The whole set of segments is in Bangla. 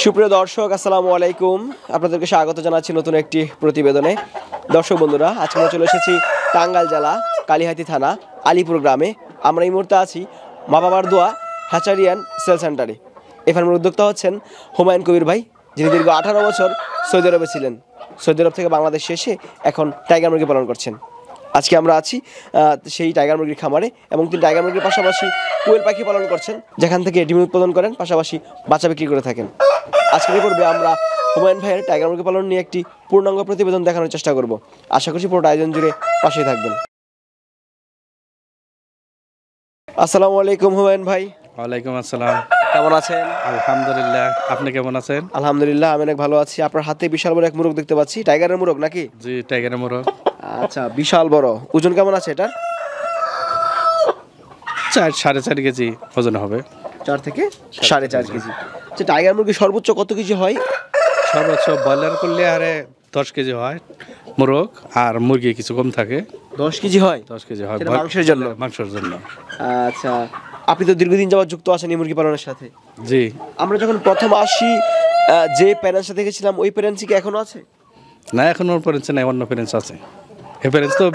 সুপ্রিয় দর্শক, আসসালামু আলাইকুম। আপনাদেরকে স্বাগত জানাচ্ছি নতুন একটি প্রতিবেদনে। দর্শক বন্ধুরা, আজকে আমরা চলে এসেছি টাঙ্গাইল জেলা কালিহাতী থানা আলীপুর গ্রামে। আমরা এই মুহূর্তে আছি মা বাবার দোয়া হ্যাচারি অ্যান্ড সেল সেন্টারে। এই ফার্মের উদ্যোক্তা হচ্ছেন হুমায়ুন কবির ভাই, যিনি দীর্ঘ 18 বছর সৌদি আরবে ছিলেন। সৌদি আরব থেকে বাংলাদেশে এসে এখন টাইগার মুরগি পালন করছেন। আজকে আমরা আছি সেই টাইগার মুরগির খামারে, এবং তিনি টাইগার মুরগির পাশাপাশি কোয়েল পাখি পালন করছেন, যেখান থেকে ডিম উৎপাদন করেন, পাশাপাশি বাচ্চা বিক্রি করে থাকেন। আজকের পর্বে আমরা হুমায়ুন ভাইয়ের টাইগার মুরগি পালন নিয়ে একটি পূর্ণাঙ্গ প্রতিবেদন দেখানোর চেষ্টা করব। আশা করছি পুরোটা আয়োজন জুড়ে পাশে থাকবেন। আসসালামু আলাইকুম হুমায়ুন ভাই। ওয়ালাইকুম আসসালাম। কেমন আছেন? আলহামদুলিল্লাহ, আপনি কেমন আছেন? আলহামদুলিল্লাহ, আমি অনেক ভালো আছি। আপনার হাতে বিশাল বড় এক মুরগ দেখতে পাচ্ছি, টাইগারের মুরগ নাকি? জি, টাইগারের মোরগ। আচ্ছা, বিশাল বড়। ওজন কেমন আছে এটা? 4.5 কেজি ওজন হবে। 4 থেকে 4.5 কেজি। আচ্ছা, টাইগার মুরগি সর্বোচ্চ কত কেজি হয়? সর্বোচ্চ ব্রয়লার করলে আরে 10 কেজি হয় মোরগ, আর মুরগি কিছু কম থাকে। 10 কেজি হয়? 10 কেজি হয় সেটা মাংসের জন্য? মাংসের জন্য। আচ্ছা, আপনি তো দীর্ঘদিন যাবত যুক্ত আছেন এই মুরগি পালনের সাথে। জি। আমরা যখন প্রথম আসি, যে প্যারেন্টসটা দেখেছিলাম, ওই প্যারেন্টস কি এখনো আছে? না, এখন ওর প্যারেন্টস নাই, অন্য প্যারেন্টস আছে। এই প্যারেন্টস তো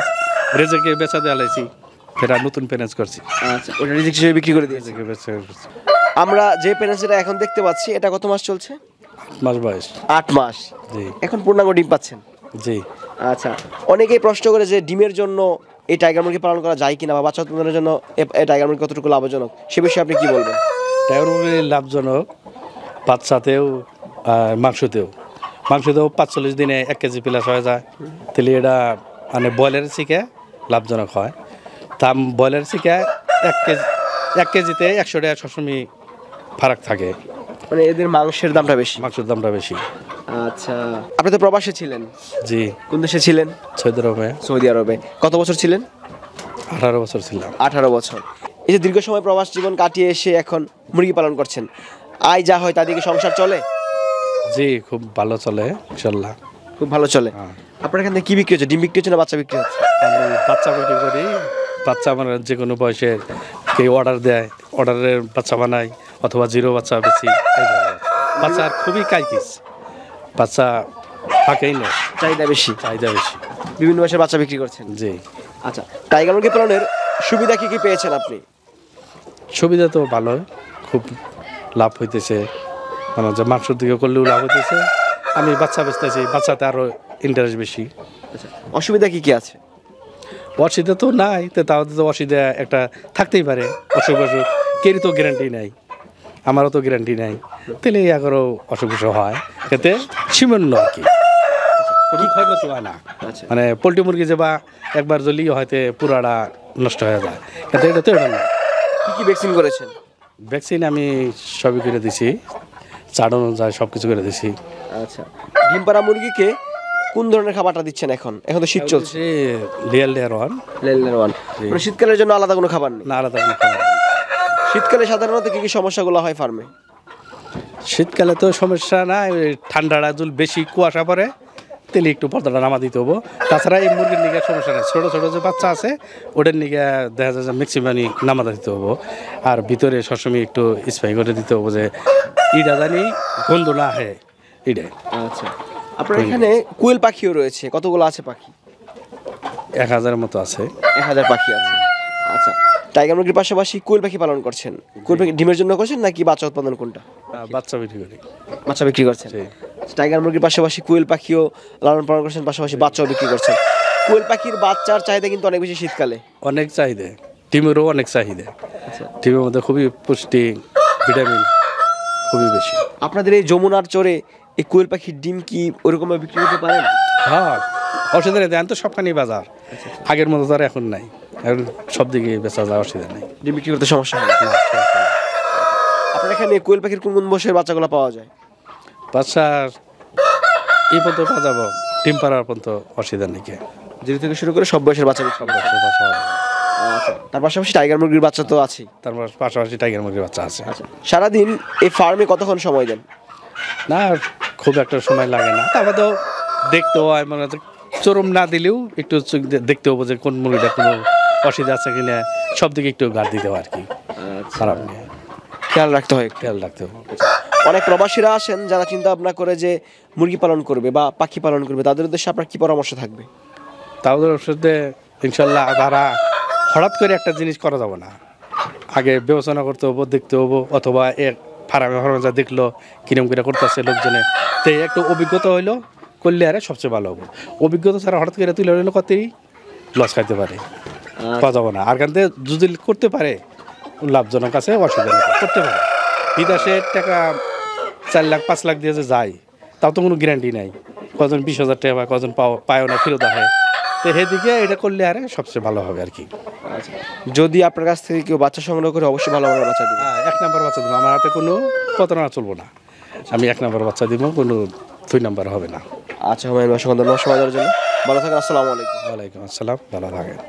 রেজেকে বেচা দিয়ে আলাইছি, ফেরা নতুন প্যারেন্টস করছি। আচ্ছা, ওটা রিজেক্ট হিসেবে বিক্রি করে দিয়েছি। রেজেকে বেচা করছি। আমরা যে প্যারেন্টসটা এখন দেখতে পাচ্ছি, এটা কত মাস চলছে? 8 মাস বয়স। 8 মাস। জি। এখন পূর্ণাঙ্গ ডিম পাচ্ছেন? জি। আচ্ছা, অনেকেই প্রশ্ন করে যে ডিমের জন্য এই টাইগার মুরগি পালন করা যায় কিনা, বা বাচ্চা উৎপাদনের জন্য এই টাইগার মুরগি কতটুকু লাভজনক, সে বিষয়ে আপনি কি বলবেন? টাইগার মুরগি লাভজনক বাচ্চাতেও, মাংসতেও। 45 দিনে 1 কেজি প্লাস হয়ে যায়। তাহলে এটা মানে ব্রয়লারের চিকে লাভজনক হয়। দাম ব্রয়লারের চিকে 1 কেজিতে 100 টাকা সবসময় ফারাক থাকে, মানে এদের মাংসের দামটা বেশি, মাংসের দামটা বেশি। আচ্ছা, আপনি তো প্রবাসে ছিলেন। জি। কোন দেশে ছিলেন? সৌদি আরবে। সৌদি আরবে। কত বছর ছিলেন? 18 বছর ছিলাম। 18 বছর। এই যে দীর্ঘ সময় প্রবাস জীবন কাটিয়ে এসে এখন মুরগি পালন করছেন, আয় যা হয় তা দিয়ে কি সংসার চলে? জি, খুব ভালো চলে ইনশাল্লাহ। খুব ভালো চলে। হ্যাঁ। আপনার এখানে কি বিক্রি হচ্ছে? ডিম বিক্রি হচ্ছে না বাচ্চা বিক্রি হচ্ছে? আমি বাচ্চা বিক্রি করি। বাচ্চা আমার যে কোনো বয়সের কেউ অর্ডার দেয়, অর্ডারের বাচ্চা বানাই, অথবা জিরো বাচ্চা বেশি। বাচ্চার খুবই কাইকিস, বাচ্চা থাকেই না, চাহিদা বেশি। চাহিদা বেশি। বিভিন্ন বয়সের বাচ্চা বিক্রি করছেন? জি। আচ্ছা, টাইগার মুরগি পালনের সুবিধা কি কি পেয়েছেন আপনি? সুবিধা তো ভালো, খুব লাভ হইতেছে। মানে যে মাংসের দিকে করলেও লাভ হইতেছে। আমি বাচ্চা বেচতেছি, বাচ্চাতে আরও ইন্টারেস্ট বেশি। আচ্ছা, অসুবিধা কি কি আছে? অসুবিধা তো নাই, তো তাহলে তো অসুবিধা একটা থাকতেই পারে। অসুখ অসুখ কেরই তো গ্যারান্টি নাই, আমারও তো গ্যারান্টি নাই। তাহলে এগারো অসুখ বিসুখ হয়, এতে সীমান্য আর কি, কোনো ক্ষয়ক্ষতি হয় না। আচ্ছা, মানে পোলট্রি মুরগি যে বা একবার জ্বলি হয়তো পুরাটা নষ্ট হয়ে যায়, কিন্তু এটা তো এটা না। কি কি ভ্যাকসিন করেছেন? ভ্যাকসিন আমি সবই করে দিছি, চাড়ানো যায় সব কিছু করে দিছি। আচ্ছা, ডিম পাড়া মুরগিকে কোন ধরনের খাবারটা দিচ্ছেন এখন? এখন তো শীত চলছে। Layer one. Layer one. মানে শীতকালের জন্য আলাদা কোনো খাবার নেই? না, আলাদা কোনো খাবার নেই। শীতকালে সাধারণত কি কি সমস্যাগুলো হয় ফার্মে? শীতকালে তো সমস্যা নাই, ওই ঠান্ডাটা যদি বেশি কুয়াশা পড়ে তাহলে একটু পর্দাটা নামা দিতে হবো। তাছাড়া এই মুরগির নিকে সমস্যা নেই, ছোটো ছোটো যে বাচ্চা আছে ওটার নিকে দেখা যায় যে ম্যাক্সিমামই নামাতে দিতে হবো। আর ভিতরে সবসময় একটু স্প্রে করে দিতে হবো, যে ইটা জানি গন্ধ না আহে ইটা। আচ্ছা, আপনার এখানে কোয়েল পাখিও রয়েছে, কতগুলো আছে পাখি? 1000 মতো আছে। 1000 পাখি আছে। আচ্ছা, টাইগার মুরগির পাশাপাশি কোয়েল পাখি পালন করছেন। কোয়েল পাখি ডিমের জন্য করছেন নাকি বাচ্চা উৎপাদন কোনটা? বাচ্চা বিক্রি করি। বাচ্চা বিক্রি করছেন। টাইগার মুরগির পাশাপাশি কোয়েল পাখিও লালন পালন করছেন, পাশাপাশি বাচ্চাও বিক্রি করছেন। কোয়েল পাখির বাচ্চার চাহিদা কিন্তু অনেক বেশি শীতকালে। অনেক চাহিদা, ডিমেরও অনেক চাহিদা। আচ্ছা, ডিমের মধ্যে খুবই পুষ্টি, ভিটামিন খুবই বেশি। আপনাদের এই যমুনার চরে এই কোয়েল পাখির ডিম কি ওরকমভাবে বিক্রি করতে পারেন? হ্যাঁ, অসুবিধা নেই, দেন তো সবখানি বাজার। আগের মতো তো আর এখন নাই, এখন সব দিকে বেচা যায়, অসুবিধা নেই। ডিম বিক্রি করতে সমস্যা হয় না? আপনার এখানে কোয়েল পাখির কোন কোন বয়সের বাচ্চাগুলো পাওয়া যায়? বাচ্চার এই পর্যন্ত পাওয়া যাবো, ডিম পাড়ার পর্যন্ত অসুবিধা নেই। 0 থেকে শুরু করে সব বয়সের বাচ্চা বিক্রি সব করেন? বয়সের বাচ্চা হবে। আচ্ছা, তার পাশাপাশি টাইগার মুরগির বাচ্চা তো আছেই। তারপর পাশাপাশি টাইগার মুরগির বাচ্চা আছে। আচ্ছা, সারাদিন এই ফার্মে কতক্ষণ সময় দেন? না, খুব একটা সময় লাগে না। তারপর তো দেখতে হয়, মানে চরম না দিলেও একটু দেখতে হবো যে কোন মুরগিটা কোনো অসুবিধা আছে কিনা, সব দিকে একটু গার্ড দিতে হবে আর কি। খারাপ নেই, খেয়াল রাখতে হয়। খেয়াল রাখতে হবে। অনেক প্রবাসীরা আসেন যারা চিন্তা ভাবনা করে যে মুরগি পালন করবে বা পাখি পালন করবে, তাদের উদ্দেশ্যে আপনার কি পরামর্শ থাকবে? তাদের সাথে ইনশাল্লাহ তারা হঠাৎ করে একটা জিনিস করা যাবে না, আগে বিবেচনা করতে হবো, দেখতে হবো, অথবা এক ফার্মে যা দেখলো কিরম করে করতেছে লোকজনে, তো একটু অভিজ্ঞতা হইলো করলে আরে সবচেয়ে ভালো হবে। অভিজ্ঞতা ছাড়া হঠাৎ করে তুলে হইলো কতই লস খাইতে পারে, পাওয়া যাবে না। আর কারণে যদি করতে পারে লাভজনক আছে, অসুবিধা নেই, করতে পারে। বিদেশে টাকা 4 লাখ 5 লাখ দিয়ে যে যায়, তাও তো কোনো গ্যারান্টি নাই, কজন 20,000 টাকা পায়, কজন পায়ও না, ফেরত আসে। তো সেদিকে এটা করলে আরে সবচেয়ে ভালো হবে আর কি। যদি আপনার কাছ থেকে কেউ বাচ্চা সংগ্রহ করে, অবশ্যই ভালো মানের বাচ্চা দিবেন। হ্যাঁ, 1 নাম্বার বাচ্চা দেবো, আমার হাতে কোনো প্রতারণা চলবো না, আমি 1 নাম্বার বাচ্চা দিব, কোনো 2 নাম্বার হবে না। আচ্ছা হুমায়ুন ভাই, অসংখ্য ধন্যবাদ সময় দেওয়ার জন্য। ভালো থাকেন, আসসালামু আলাইকুম। ওয়ালাইকুম আসসালাম, ভালো থাকেন।